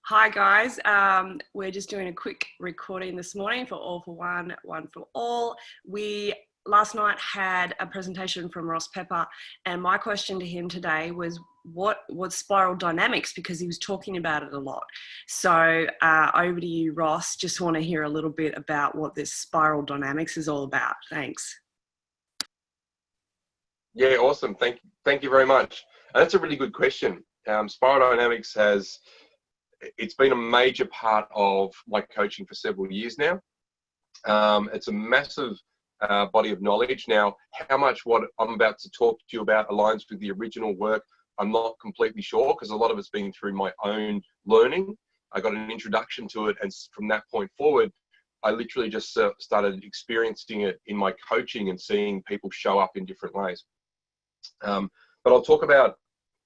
Hi guys, we're just doing a quick recording this morning for All for One, One for All. We last night had a presentation from Ross Pepper, and my question to him today was what spiral dynamics, because he was talking about it a lot. So over to you, Ross. Just want to hear a little bit about what this spiral dynamics is all about. Thanks. Yeah, awesome. Thank you very much. And that's a really good question. Spiral dynamics it's been a major part of my coaching for several years now. It's a massive body of knowledge. Now, how much what I'm about to talk to you about aligns with the original work, I'm not completely sure, because a lot of it's been through my own learning. I got an introduction to it, and from that point forward, I literally just started experiencing it in my coaching and seeing people show up in different ways. But I'll talk about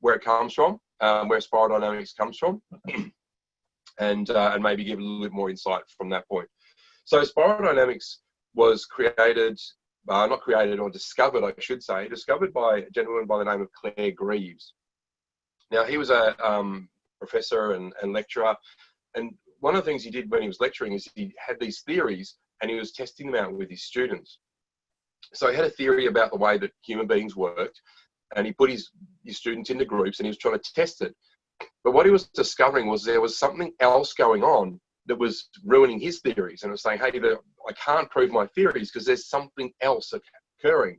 where it comes from, where spiral dynamics comes from, and maybe give a little bit more insight from that point. So spiral dynamics was discovered, I should say, discovered by a gentleman by the name of Claire Greaves. Now, he was a professor and lecturer, and one of the things he did when he was lecturing is he had these theories and he was testing them out with his students. So he had a theory about the way that human beings worked, and he put his students into groups and he was trying to test it. But what he was discovering was there was something else going on that was ruining his theories, and it was saying, hey, I can't prove my theories because there's something else occurring.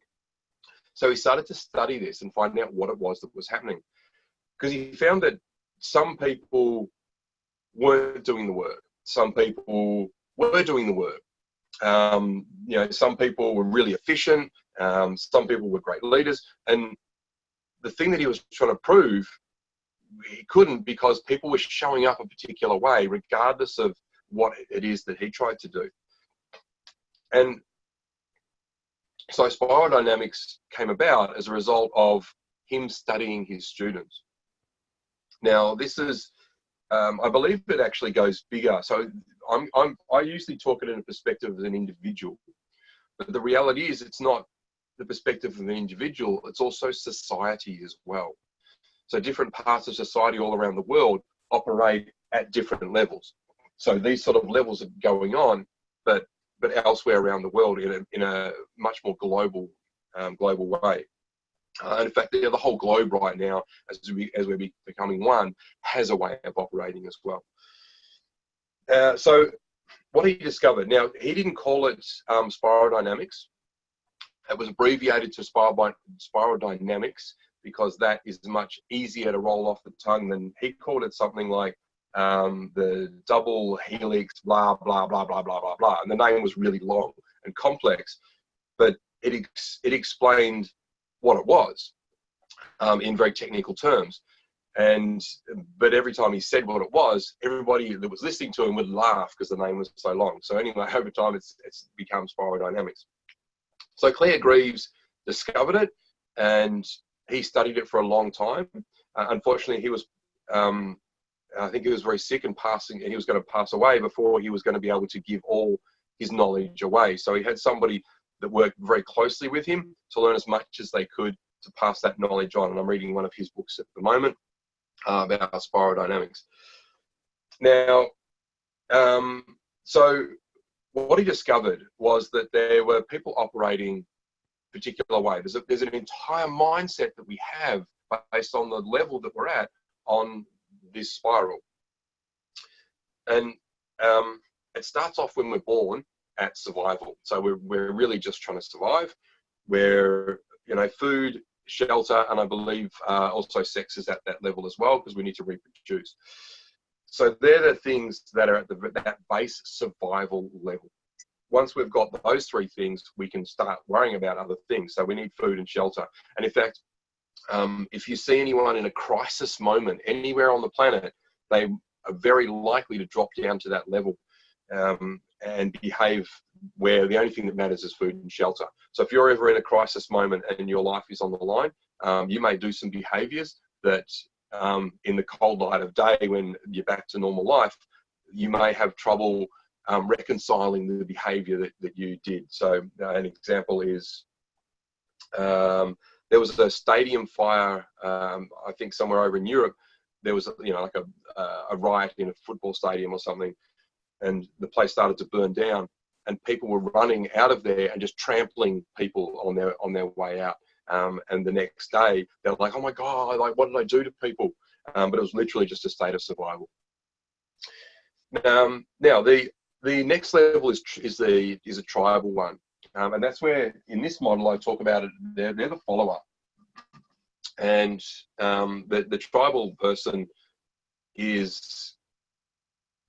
So he started to study this and find out what it was that was happening, because he found that some people weren't doing the work. Some people were doing the work. Some people were really efficient. Some people were great leaders. And the thing that he was trying to prove, he couldn't, because people were showing up a particular way, regardless of what it is that he tried to do. And so spiral dynamics came about as a result of him studying his students. Now, this is, I believe it actually goes bigger. So I usually talk it in a perspective of an individual, but the reality is it's not the perspective of an individual, it's also society as well. So different parts of society all around the world operate at different levels. So these sort of levels are going on, but elsewhere around the world in a much more global way. In fact, the whole globe right now, as we're becoming one, has a way of operating as well. So what he discovered, now he didn't call it spiral dynamics. It was abbreviated to spiral dynamics because that is much easier to roll off the tongue than he called it something like the double helix, blah, blah, blah, blah, blah, blah, blah. And the name was really long and complex, but it explained what it was in very technical terms. But every time he said what it was, everybody that was listening to him would laugh because the name was so long. So anyway, over time, it's become spiral dynamics. So Claire Greaves discovered it, and he studied it for a long time. Unfortunately, he was, I think he was very sick and he was going to pass away before he was going to be able to give all his knowledge away. So he had somebody that worked very closely with him to learn as much as they could to pass that knowledge on. And I'm reading one of his books at the moment about spiral dynamics. Now, so what he discovered was that there were people operating a particular way. There's an entire mindset that we have based on the level that we're at on this spiral. And it starts off when we're born at survival. So we're really just trying to survive. We're, food, shelter, and I believe also sex is at that level as well, because we need to reproduce. So they're the things that are at that base survival level. Once we've got those three things, we can start worrying about other things. So we need food and shelter. And in fact, if you see anyone in a crisis moment anywhere on the planet, they are very likely to drop down to that level and behave where the only thing that matters is food and shelter. So if you're ever in a crisis moment and your life is on the line, you may do some behaviors that in the cold light of day, when you're back to normal life, you may have trouble reconciling the behavior that you did. So an example is there was a stadium fire, I think somewhere over in Europe, there was, like a riot in a football stadium or something, and the place started to burn down, and people were running out of there and just trampling people on their way out. And the next day, they're like, "Oh my God, like, what did I do to people?" But it was literally just a state of survival. Now, the next level is a tribal one, and that's where, in this model, I talk about it. They're the follower, and the tribal person is,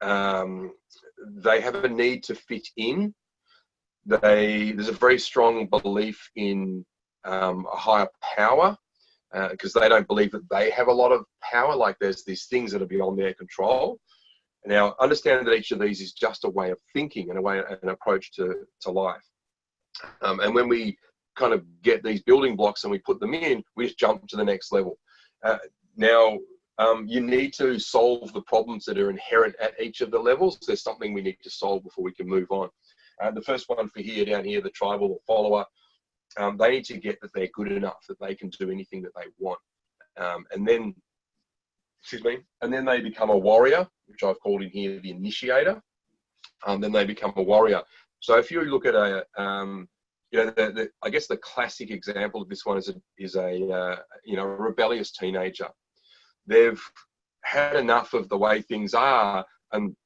they have a need to fit in. There's a very strong belief in a higher power, because they don't believe that they have a lot of power. Like, there's these things that are beyond their control. Now, understanding that each of these is just a way of thinking and an approach to life. And when we kind of get these building blocks and we put them in, we just jump to the next level. Now, you need to solve the problems that are inherent at each of the levels. There's something we need to solve before we can move on. The first one for down here, the tribal or follower, they need to get that they're good enough, that they can do anything that they want. And then they become a warrior, which I've called in here the initiator. Then they become a warrior. So if you look at I guess the classic example of this one is a rebellious teenager. They've had enough of the way things are, and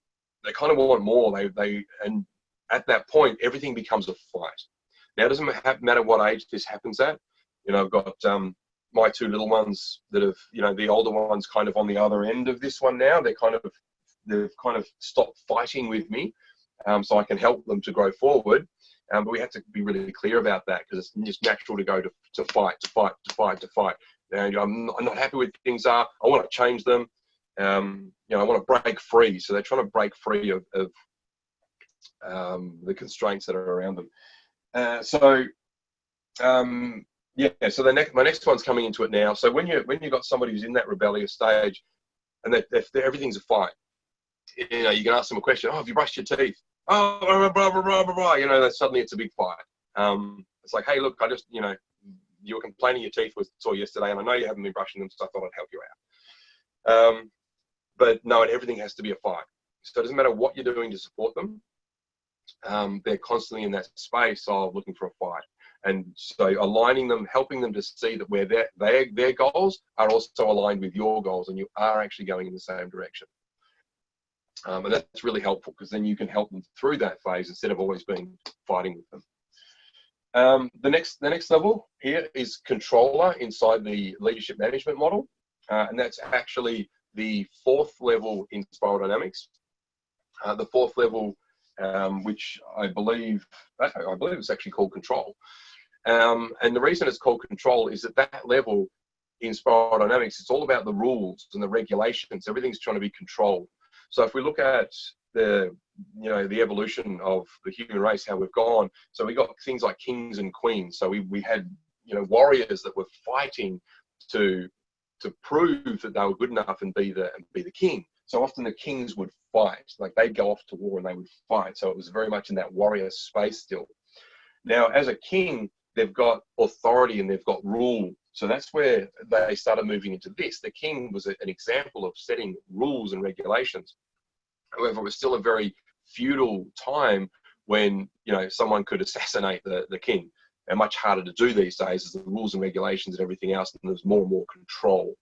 they kind of want more. And at that point, everything becomes a fight. Now, it doesn't matter what age this happens at. I've got my two little ones that have, the older ones kind of on the other end of this one now. They've kind of stopped fighting with me, so I can help them to grow forward. But we have to be really clear about that, because it's just natural to go to fight. And I'm not happy with things are. I want to change them. I want to break free. So they're trying to break free of the constraints that are around them. So my next one's coming into it now. So when you've got somebody who's in that rebellious stage, and everything's a fight, you can ask them a question. Oh, have you brushed your teeth? Oh, blah, blah, blah, blah, blah. Suddenly it's a big fight. It's like, hey, look, I just, you were complaining your teeth were sore yesterday, and I know you haven't been brushing them, so I thought I'd help you out. But no, everything has to be a fight. So it doesn't matter what you're doing to support them. They're constantly in that space of looking for a fight. And so aligning them, helping them to see that where their goals are also aligned with your goals, and you are actually going in the same direction. And that's really helpful, because then you can help them through that phase instead of always being fighting with them. The next level here is controller inside the leadership management model, and that's actually the fourth level in spiral dynamics. The fourth level, which I believe it's actually called control. And the reason it's called control is that level in spiral dynamics, it's all about the rules and the regulations. Everything's trying to be controlled. So if we look at the evolution of the human race, how we've gone, so we got things like kings and queens. So we had, warriors that were fighting to prove that they were good enough and be the king. So often the kings would fight, like they'd go off to war and they would fight. So it was very much in that warrior space still. Now, as a king, they've got authority and they've got rule. So that's where they started moving into this. The king was an example of setting rules and regulations. However, it was still a very feudal time when, someone could assassinate the king. And much harder to do these days as the rules and regulations and everything else, and there's more and more control.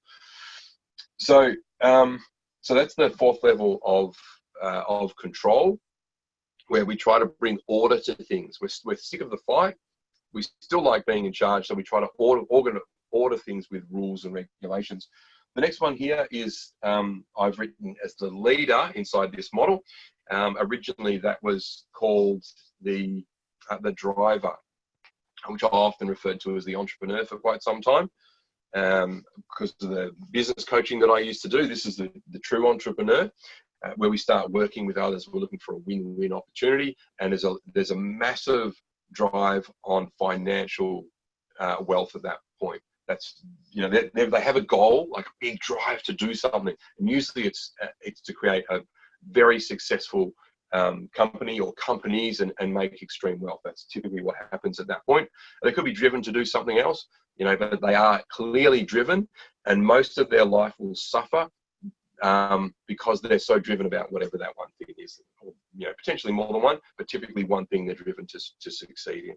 So that's the fourth level of control, where we try to bring order to things. We're sick of the fight. We still like being in charge, so we try to order things with rules and regulations. The next one here is I've written as the leader inside this model. Originally, that was called the driver, which I often referred to as the entrepreneur for quite some time. Because of the business coaching that I used to do, this is the true entrepreneur, where we start working with others. We're looking for a win-win opportunity, and there's a massive drive on financial wealth at that point. That's, they have a goal, like a big drive to do something, and usually it's to create a very successful company or companies and make extreme wealth. That's typically what happens at that point. They could be driven to do something else, but they are clearly driven, and most of their life will suffer because they're so driven about whatever that one thing is, or, potentially more than one, but typically one thing they're driven to succeed in.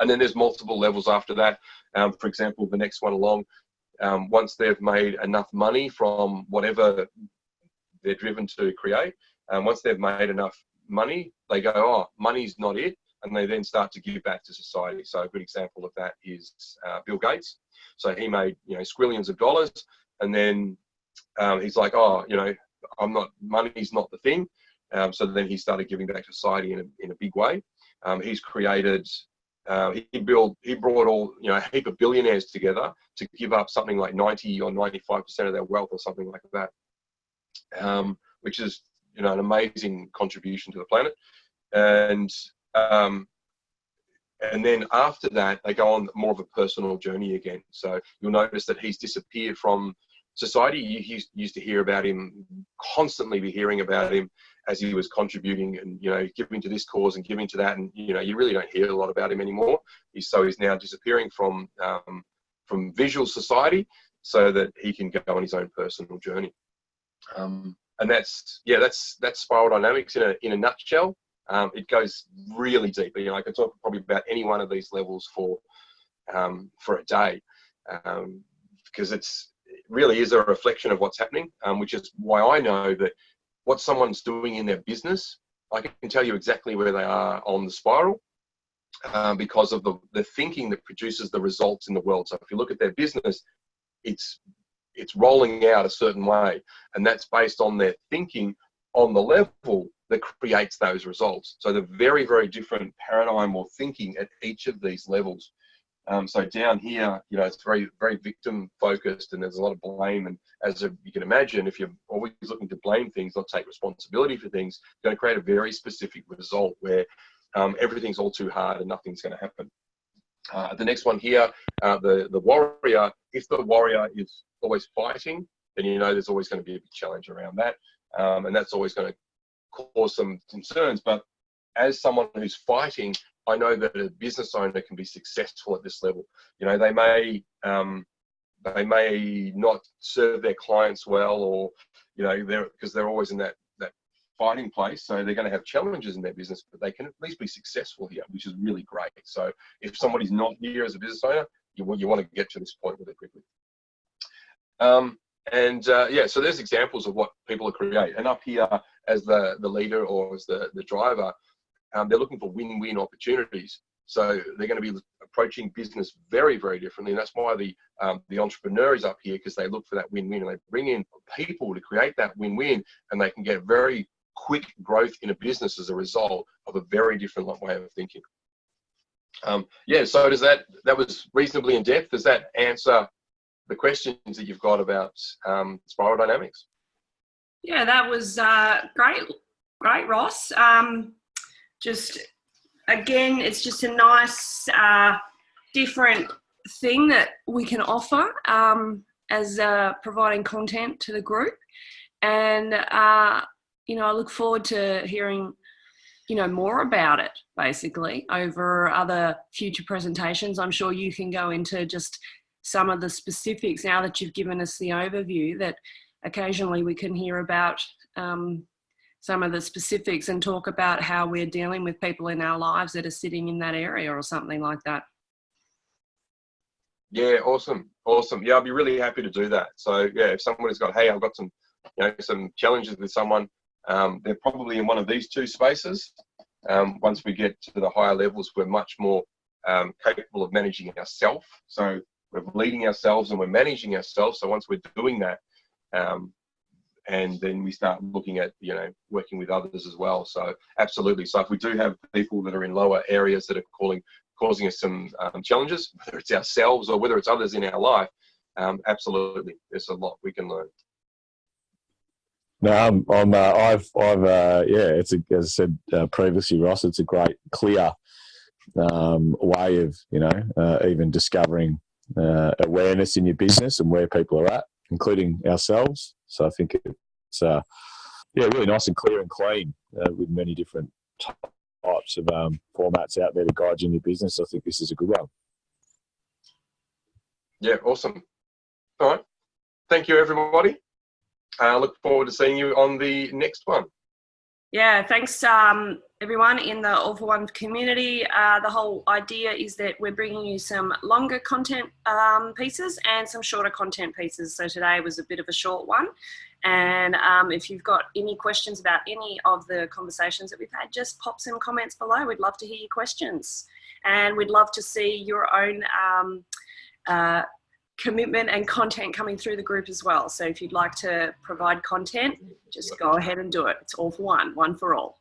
And then there's multiple levels after that. For example, the next one along, once they've made enough money from whatever they're driven to create, once they've made enough money, they go, oh, money's not it, and they then start to give back to society. So a good example of that is Bill Gates. So he made squillions of dollars, and then he's like, oh, money's not the thing. So then he started giving back to society in a big way. He's created, he brought all, a heap of billionaires together to give up something like 90 or 95% of their wealth or something like that, which is, an amazing contribution to the planet. And then after that, they go on more of a personal journey again. So you'll notice that he's disappeared from society. You used to hear about him, constantly be hearing about him as he was contributing and, giving to this cause and giving to that. And, you really don't hear a lot about him anymore. He's now disappearing from visual society so that he can go on his own personal journey. And that's spiral dynamics in a nutshell. It goes really deep. I can talk probably about any one of these levels for a day, because it really is a reflection of what's happening, which is why I know that what someone's doing in their business, I can tell you exactly where they are on the spiral, because of the thinking that produces the results in the world. So if you look at their business, it's rolling out a certain way, and that's based on their thinking on the level that creates those results. So the very, very different paradigm or thinking at each of these levels. So down here, it's very, very victim focused, and there's a lot of blame. And as you can imagine, if you're always looking to blame things, not take responsibility for things, you're going to create a very specific result where everything's all too hard and nothing's going to happen. The next one here, the warrior. If the warrior is always fighting, then there's always going to be a big challenge around that, and that's always going to cause some concerns. But as someone who's fighting, I know that a business owner can be successful at this level. They may not serve their clients well, or because they're always in that fighting place, so they're going to have challenges in their business, but they can at least be successful here, which is really great. So if somebody's not here as a business owner, you want to get to this point really quickly. So there's examples of what people are creating. And up here, as the leader or as the driver, they're looking for win-win opportunities. So they're going to be approaching business very, very differently. And that's why the entrepreneur is up here, because they look for that win-win, and they bring in people to create that win-win, and they can get very quick growth in a business as a result of a very different way of thinking. So that was reasonably in depth. Does that answer the questions that you've got about spiral dynamics? Yeah, that was great, Ross. Just again, it's just a nice different thing that we can offer as providing content to the group, and I look forward to hearing more about it, basically, over other future presentations. I'm sure you can go into just some of the specifics now that you've given us the overview, that occasionally we can hear about some of the specifics and talk about how we're dealing with people in our lives that are sitting in that area or something like that. Yeah, awesome. Yeah, I'll be really happy to do that. So yeah, if somebody's got, hey, I've got some challenges with someone, they're probably in one of these two spaces. Once we get to the higher levels, we're much more capable of managing ourselves. So we're leading ourselves and we're managing ourselves. So once we're doing that, and then we start looking at, working with others as well. So absolutely. So if we do have people that are in lower areas that are causing us some challenges, whether it's ourselves or whether it's others in our life, absolutely, there's a lot we can learn. No, it's as I said previously, Ross, it's a great, clear way of, even discovering awareness in your business and where people are at, including ourselves. So I think it's really nice and clear and clean with many different types of formats out there to guide you in your business. I think this is a good one. Yeah, awesome. All right. Thank you, everybody. Look forward to seeing you on the next one. Yeah, thanks everyone in the All for One community. The whole idea is that we're bringing you some longer content pieces and some shorter content pieces. So today was a bit of a short one. And if you've got any questions about any of the conversations that we've had, just pop some comments below. We'd love to hear your questions. And we'd love to see your own commitment and content coming through the group as well. So if you'd like to provide content, just go ahead and do it. It's all for one for all.